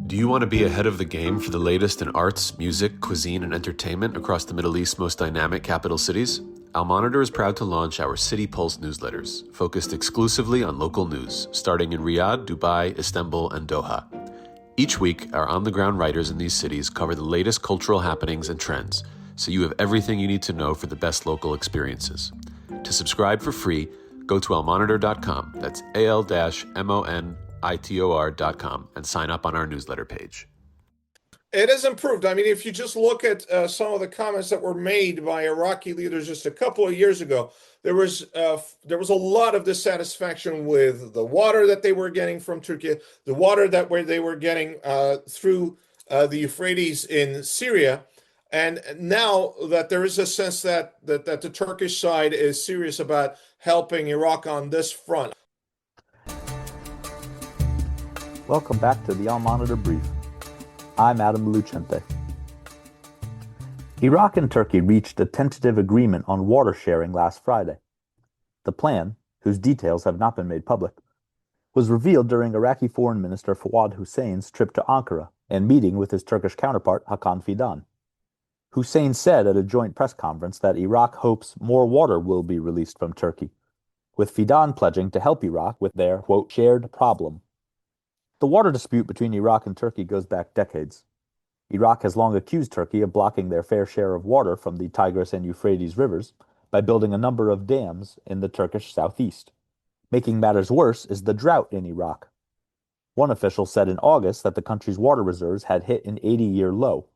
Do you want to be ahead of the game for the latest in arts, music, cuisine, and entertainment across the Middle East's most dynamic capital cities? Al Monitor is proud to launch our City Pulse newsletters, focused exclusively on local news, starting in Riyadh, Dubai, Istanbul, and Doha. Each week, our on-the-ground writers in these cities cover the latest cultural happenings and trends, so you have everything you need to know for the best local experiences. To subscribe for free, go to almonitor.com, that's al-monitor.com, and sign up on our newsletter page. It has improved. I mean, if you just look at some of the comments that were made by Iraqi leaders just a couple of years ago, there was a lot of dissatisfaction with the water that they were getting from Turkey, the water that they were getting through the Euphrates in Syria, and now that there is a sense that the Turkish side is serious about helping Iraq on this front. Welcome back to the Al Monitor Brief. I'm Adam Lucente. Iraq and Turkey reached a tentative agreement on water sharing last Friday. The plan, whose details have not been made public, was revealed during Iraqi Foreign Minister Fuad Hussein's trip to Ankara and meeting with his Turkish counterpart Hakan Fidan. Hussein said at a joint press conference that Iraq hopes more water will be released from Turkey, with Fidan pledging to help Iraq with their, quote, shared problem. The water dispute between Iraq and Turkey goes back decades. Iraq has long accused Turkey of blocking their fair share of water from the Tigris and Euphrates rivers by building a number of dams in the Turkish southeast. Making matters worse is the drought in Iraq. One official said in August that the country's water reserves had hit an 80-year low.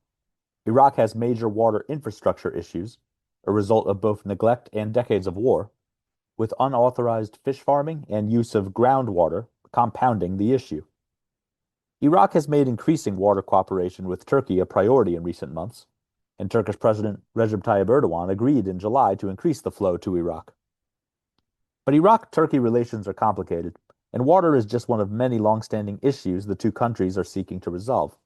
Iraq has major water infrastructure issues, a result of both neglect and decades of war, with unauthorized fish farming and use of groundwater compounding the issue. Iraq has made increasing water cooperation with Turkey a priority in recent months, and Turkish President Recep Tayyip Erdogan agreed in July to increase the flow to Iraq. But Iraq-Turkey relations are complicated, and water is just one of many long-standing issues the two countries are seeking to resolve.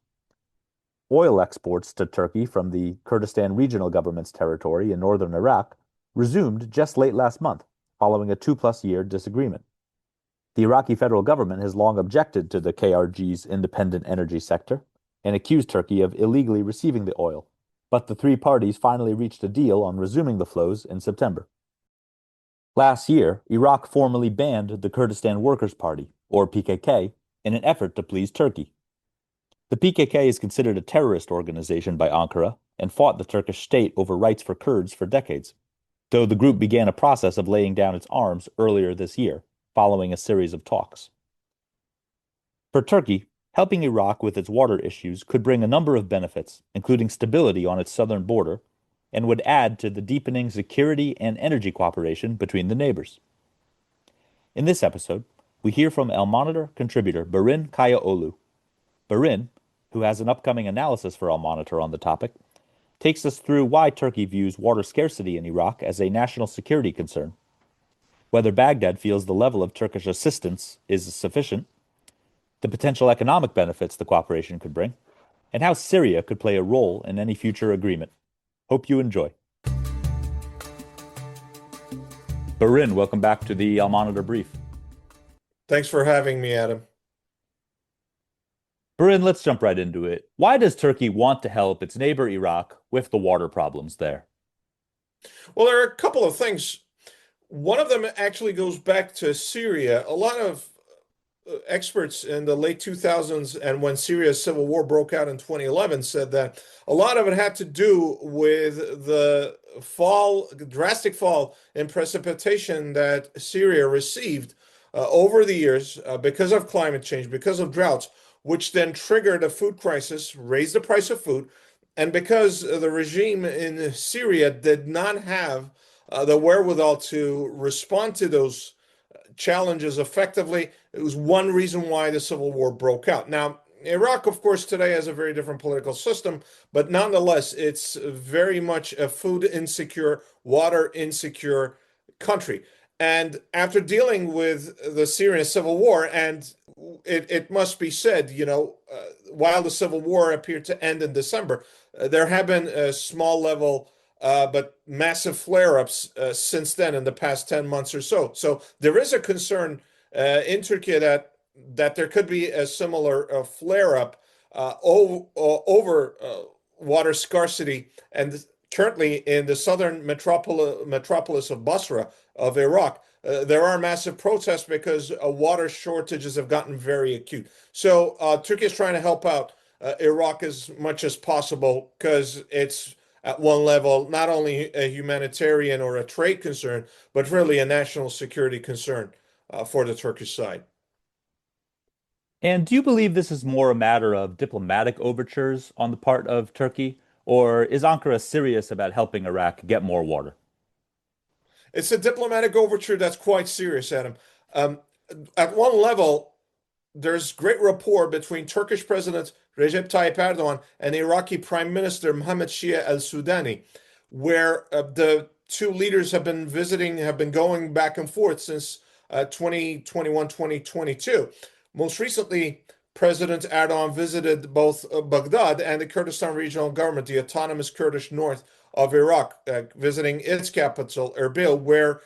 Oil exports to Turkey from the Kurdistan Regional Government's territory in northern Iraq resumed just late last month, following a 2-plus-year disagreement. The Iraqi federal government has long objected to the KRG's independent energy sector and accused Turkey of illegally receiving the oil, but the three parties finally reached a deal on resuming the flows in September. Last year, Iraq formally banned the Kurdistan Workers' Party, or PKK, in an effort to please Turkey. The PKK is considered a terrorist organization by Ankara and fought the Turkish state over rights for Kurds for decades, though the group began a process of laying down its arms earlier this year, following a series of talks. For Turkey, helping Iraq with its water issues could bring a number of benefits, including stability on its southern border, and would add to the deepening security and energy cooperation between the neighbors. In this episode, we hear from Al Monitor contributor Barin Kayaoglu. Barin, who has an upcoming analysis for Al Monitor on the topic, takes us through why Turkey views water scarcity in Iraq as a national security concern, whether Baghdad feels the level of Turkish assistance is sufficient, the potential economic benefits the cooperation could bring, and how Syria could play a role in any future agreement. Hope you enjoy. Barin, welcome back to the Al Monitor Brief. Thanks for having me, Adam. Barin, let's jump right into it. Why does Turkey want to help its neighbor Iraq with the water problems there? Well, there are a couple of things. One of them actually goes back to Syria. A lot of experts in the late 2000s and when Syria's civil war broke out in 2011 said that a lot of it had to do with the drastic fall in precipitation that Syria received over the years because of climate change, because of droughts, which then triggered a food crisis, raised the price of food, and because the regime in Syria did not have the wherewithal to respond to those challenges effectively. It was one reason why the civil war broke out. Now, Iraq, of course, today has a very different political system, but nonetheless, it's very much a food insecure, water insecure country. And after dealing with the Syrian civil war, and it must be said, while the civil war appeared to end in December, there have been a small level but massive flare-ups since then in the past 10 months or so. So there is a concern in Turkey that there could be a similar flare-up over water scarcity. And currently in the southern metropolis of Basra of Iraq, there are massive protests because water shortages have gotten very acute. So Turkey is trying to help out Iraq as much as possible because it's at one level not only a humanitarian or a trade concern, but really a national security concern for the Turkish side. And do you believe this is more a matter of diplomatic overtures on the part of Turkey, or is Ankara serious about helping Iraq get more water? It's a diplomatic overture that's quite serious, Adam. Um, at one level, there's great rapport between Turkish President Recep Tayyip Erdogan and Iraqi Prime Minister Mohammed Shia al-Sudani, where the two leaders have been going back and forth since 2021, 2022. Most recently, President Erdogan visited both Baghdad and the Kurdistan Regional Government, the autonomous Kurdish north of Iraq, visiting its capital, Erbil, where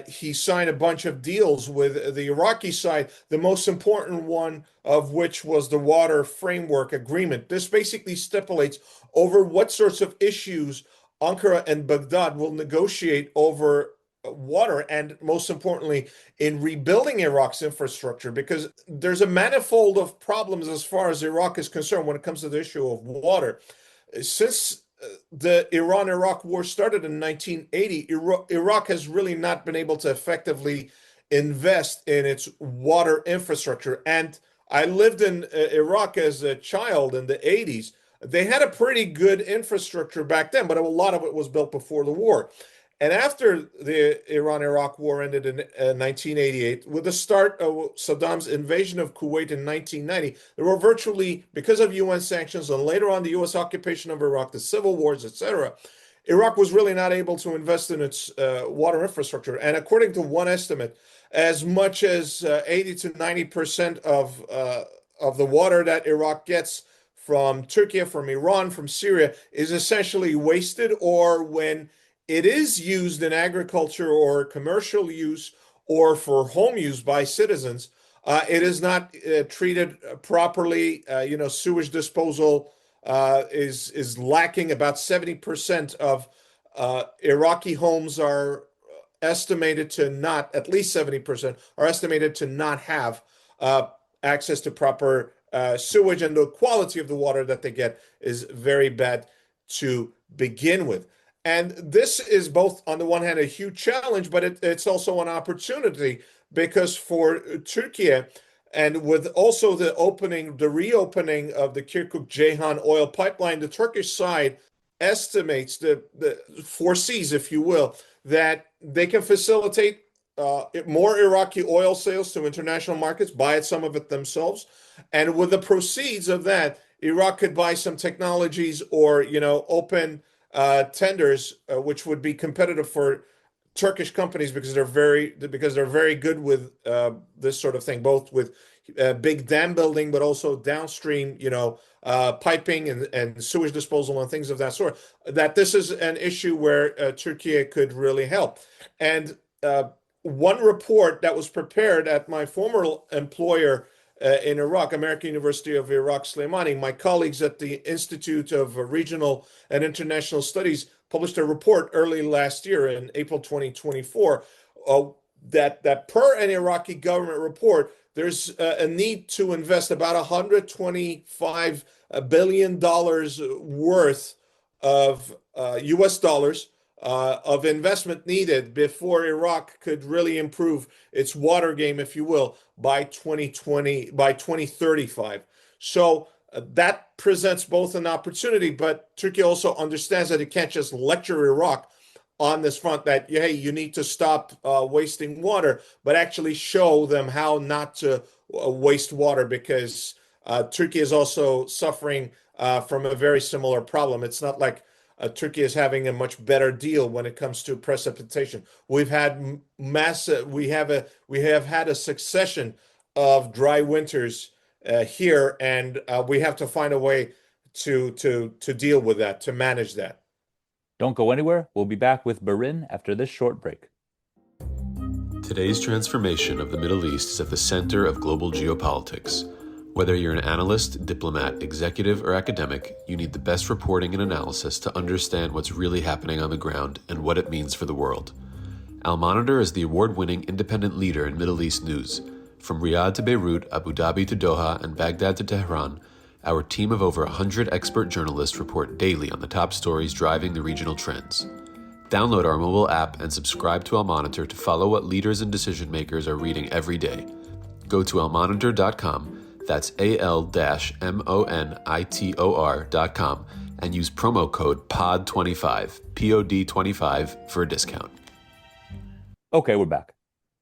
he signed a bunch of deals with the Iraqi side, the most important one of which was the Water Framework Agreement. This basically stipulates over what sorts of issues Ankara and Baghdad will negotiate over water, and most importantly, in rebuilding Iraq's infrastructure, because there's a manifold of problems as far as Iraq is concerned when it comes to the issue of water. Since the Iran-Iraq war started in 1980, Iraq has really not been able to effectively invest in its water infrastructure. And I lived in Iraq as a child in the 80s. They had a pretty good infrastructure back then, but a lot of it was built before the war. And after the Iran-Iraq war ended in 1988, with the start of Saddam's invasion of Kuwait in 1990, there were virtually, because of UN sanctions and later on the US occupation of Iraq, the civil wars, etc., Iraq was really not able to invest in its water infrastructure. And according to one estimate, as much as 80 to 90% of the water that Iraq gets from Turkey, from Iran, from Syria is essentially wasted, or when it is used in agriculture or commercial use or for home use by citizens, it is not treated properly. Sewage disposal is lacking. About 70% of Iraqi homes are estimated to not, at least 70% are estimated to not have access to proper sewage, and the quality of the water that they get is very bad to begin with. And this is both, on the one hand, a huge challenge, but it's also an opportunity, because for Turkey, and with also the reopening of the Kirkuk-Ceyhan oil pipeline, the Turkish side estimates, foresees, if you will, that they can facilitate more Iraqi oil sales to international markets, buy some of it themselves. And with the proceeds of that, Iraq could buy some technologies or, open tenders, which would be competitive for Turkish companies, because they're very good with this sort of thing, both with big dam building, but also downstream, piping and sewage disposal and things of that sort. That this is an issue where Turkey could really help. And one report that was prepared at my former employer in Iraq, American University of Iraq, Slemani, my colleagues at the Institute of Regional and International Studies published a report early last year in April 2024 that per an Iraqi government report, there's a need to invest about $125 billion worth of US dollars of investment needed before Iraq could really improve its water game, if you will, by 2035. So that presents both an opportunity, but Turkey also understands that it can't just lecture Iraq on this front that, hey, you need to stop wasting water, but actually show them how not to waste water, because Turkey is also suffering from a very similar problem. It's not like Turkey is having a much better deal when it comes to precipitation. We have had a succession of dry winters here, and we have to find a way to deal with that, to manage that. Don't go anywhere. We'll be back with Barin after this short break. Today's transformation of the Middle East is at the center of global geopolitics. Whether you're an analyst, diplomat, executive, or academic, you need the best reporting and analysis to understand what's really happening on the ground and what it means for the world. Al Monitor is the award-winning independent leader in Middle East news. From Riyadh to Beirut, Abu Dhabi to Doha, and Baghdad to Tehran, our team of over 100 expert journalists report daily on the top stories driving the regional trends. Download our mobile app and subscribe to Al Monitor to follow what leaders and decision makers are reading every day. Go to almonitor.com, that's AL-MONITOR.com, and use promo code POD25, POD25, for a discount. Okay, we're back.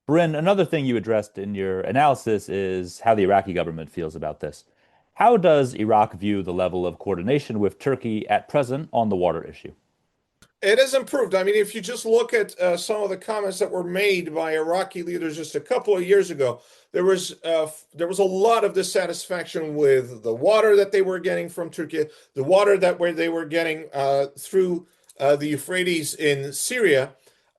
Barin, another thing you addressed in your analysis is how the Iraqi government feels about this. How does Iraq view the level of coordination with Turkey at present on the water issue? It has improved. I mean, if you just look at some of the comments that were made by Iraqi leaders just a couple of years ago, there was a lot of dissatisfaction with the water that they were getting from Turkey, the water that they were getting through the Euphrates in Syria,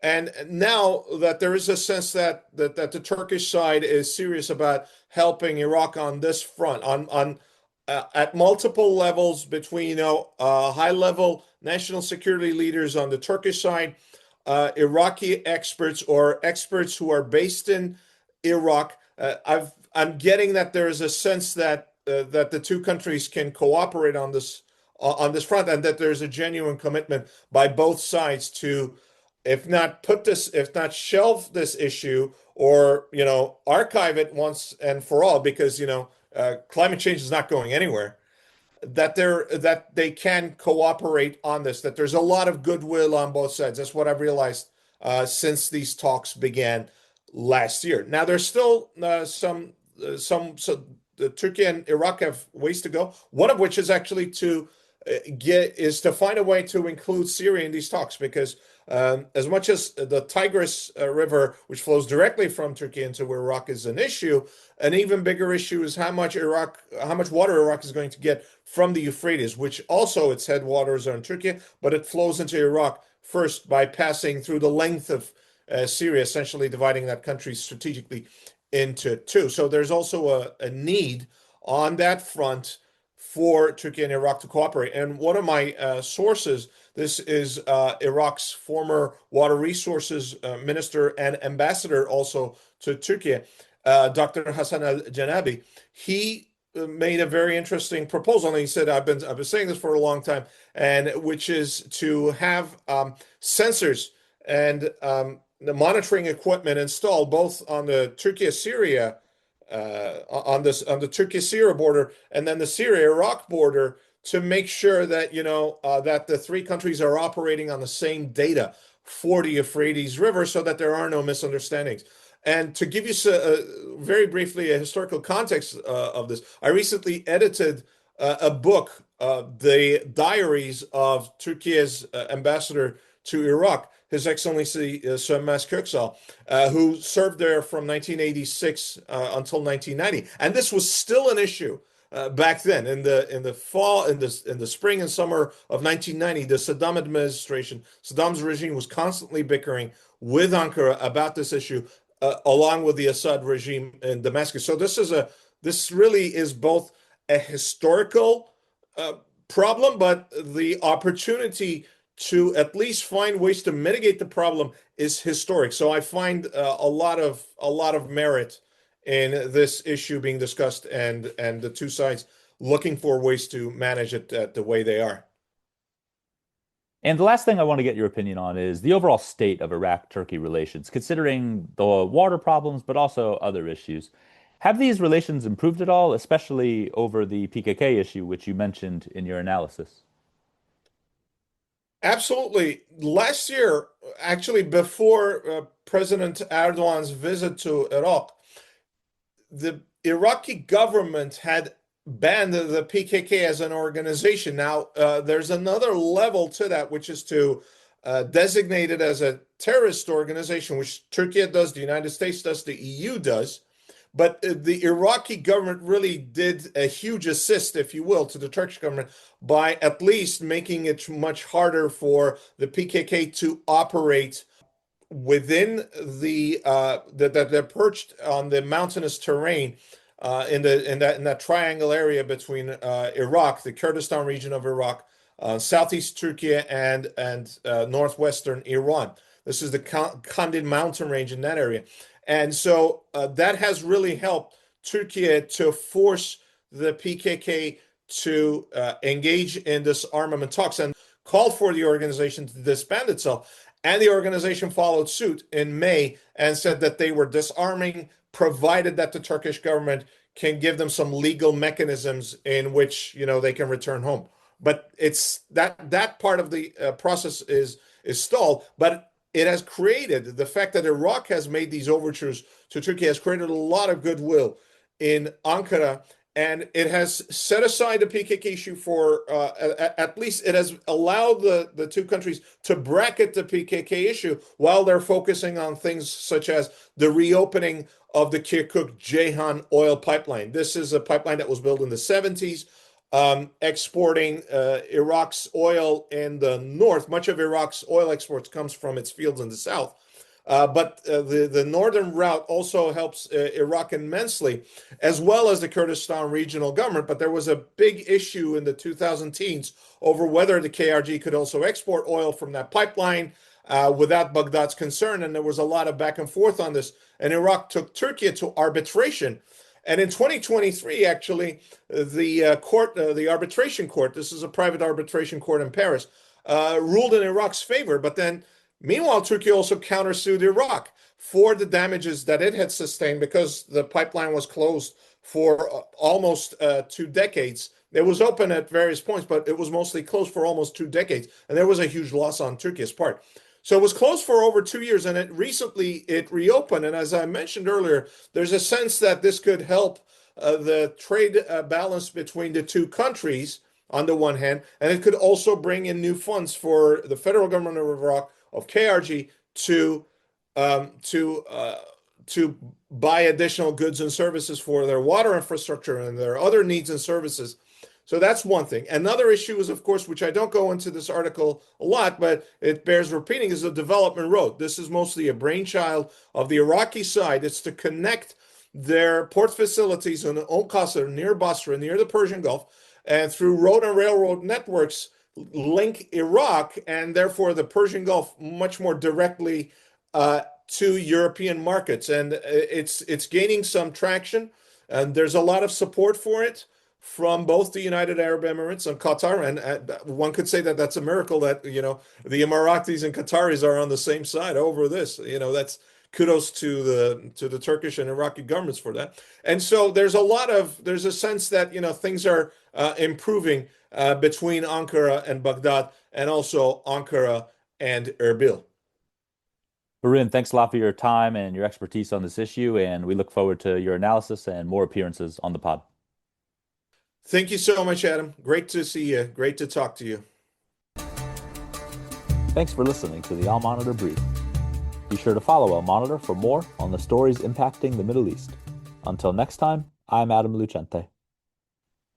and now that there is a sense that the Turkish side is serious about helping Iraq on this front, on at multiple levels between high-level national security leaders on the Turkish side, Iraqi experts or experts who are based in Iraq. I'm getting that there is a sense that the two countries can cooperate on this front, and that there's a genuine commitment by both sides to, if not shelve this issue, or archive it once and for all, because climate change is not going anywhere. That they can cooperate on this. That there's a lot of goodwill on both sides. That's what I've realized since these talks began last year. Now there's still some Turkey and Iraq have ways to go. One of which is actually to find a way to include Syria in these talks, because as much as the Tigris River, which flows directly from Turkey into Iraq, is an issue, an even bigger issue is how much water Iraq is going to get from the Euphrates, which also its headwaters are in Turkey, but it flows into Iraq first by passing through the length of Syria, essentially dividing that country strategically into two. So there's also a need on that front for Turkey and Iraq to cooperate. And one of my sources, this is Iraq's former water resources minister and ambassador also to Turkey, Dr. Hassan al-Janabi. He made a very interesting proposal, and he said, I've been saying this for a long time, and which is to have sensors and the monitoring equipment installed both on the Turkey-Syria on the Turkey-Syria border, and then the Syria-Iraq border, to make sure that that the three countries are operating on the same data for the Euphrates River, so that there are no misunderstandings. And to give you very briefly a historical context of this, I recently edited a book, the diaries of Turkey's ambassador to Iraq, His Excellency Sönmez Köksal, who served there from 1986 until 1990, and this was still an issue back then. In the fall, in the spring and summer of 1990, the Saddam's regime was constantly bickering with Ankara about this issue, along with the Assad regime in Damascus. So this really is both a historical problem, but the opportunity to at least find ways to mitigate the problem is historic. So I find a lot of merit in this issue being discussed, and the two sides looking for ways to manage it the way they are. And the last thing I want to get your opinion on is the overall state of Iraq-Turkey relations, considering the water problems, but also other issues. Have these relations improved at all, especially over the PKK issue, which you mentioned in your analysis? Absolutely. Last year, actually, before President Erdogan's visit to Iraq, the Iraqi government had banned the PKK as an organization. Now, there's another level to that, which is to designate it as a terrorist organization, which Turkey does, the United States does, the EU does. But the Iraqi government really did a huge assist, if you will, to the Turkish government by at least making it much harder for the PKK to operate within that they're perched on the mountainous terrain in that triangle area between Iraq, the Kurdistan region of Iraq, southeast Turkey, and northwestern Iran. This is the Kandil mountain range in that area. And so that has really helped Turkey to force the PKK to engage in this armament talks and called for the organization to disband itself. And the organization followed suit in May and said that they were disarming, provided that the Turkish government can give them some legal mechanisms in which, they can return home. But it's that part of the process is stalled. But it has created, the fact that Iraq has made these overtures to Turkey has created a lot of goodwill in Ankara, and it has set aside the PKK issue for, at least it has allowed the two countries to bracket the PKK issue while they're focusing on things such as the reopening of the Kirkuk-Ceyhan oil pipeline. This is a pipeline that was built in the 70s, exporting Iraq's oil in the north. Much of Iraq's oil exports comes from its fields in the south. But the northern route also helps Iraq immensely, as well as the Kurdistan regional government. But there was a big issue in the 2010s over whether the KRG could also export oil from that pipeline without Baghdad's concern. And there was a lot of back and forth on this. And Iraq took Turkey to arbitration. And in 2023, actually, the arbitration court, this is a private arbitration court in Paris, ruled in Iraq's favor. But then, meanwhile, Turkey also countersued Iraq for the damages that it had sustained because the pipeline was closed for almost 2 decades. It was open at various points, but it was mostly closed for almost 2 decades. And there was a huge loss on Turkey's part. So it was closed for over 2 years, and it reopened. And as I mentioned earlier, there's a sense that this could help the trade balance between the two countries on the one hand, and it could also bring in new funds for the federal government of Iraq, of KRG, to buy additional goods and services for their water infrastructure and their other needs and services. So that's one thing. Another issue is, of course, which I don't go into this article a lot, but it bears repeating, is the development road. This is mostly a brainchild of the Iraqi side. It's to connect their port facilities in Al-Qasr, near Basra, near the Persian Gulf, and through road and railroad networks, link Iraq and therefore the Persian Gulf much more directly to European markets. And it's gaining some traction, and there's a lot of support for it from both the United Arab Emirates and Qatar. And one could say that that's a miracle that, the Emiratis and Qataris are on the same side over this. That's kudos to the Turkish and Iraqi governments for that. And so there's a sense that, things are improving between Ankara and Baghdad, and also Ankara and Erbil. Barin, thanks a lot for your time and your expertise on this issue, and we look forward to your analysis and more appearances on the pod. Thank you so much, Adam. Great to see you. Great to talk to you. Thanks for listening to the Al Monitor Brief. Be sure to follow Al Monitor for more on the stories impacting the Middle East. Until next time, I'm Adam Lucente.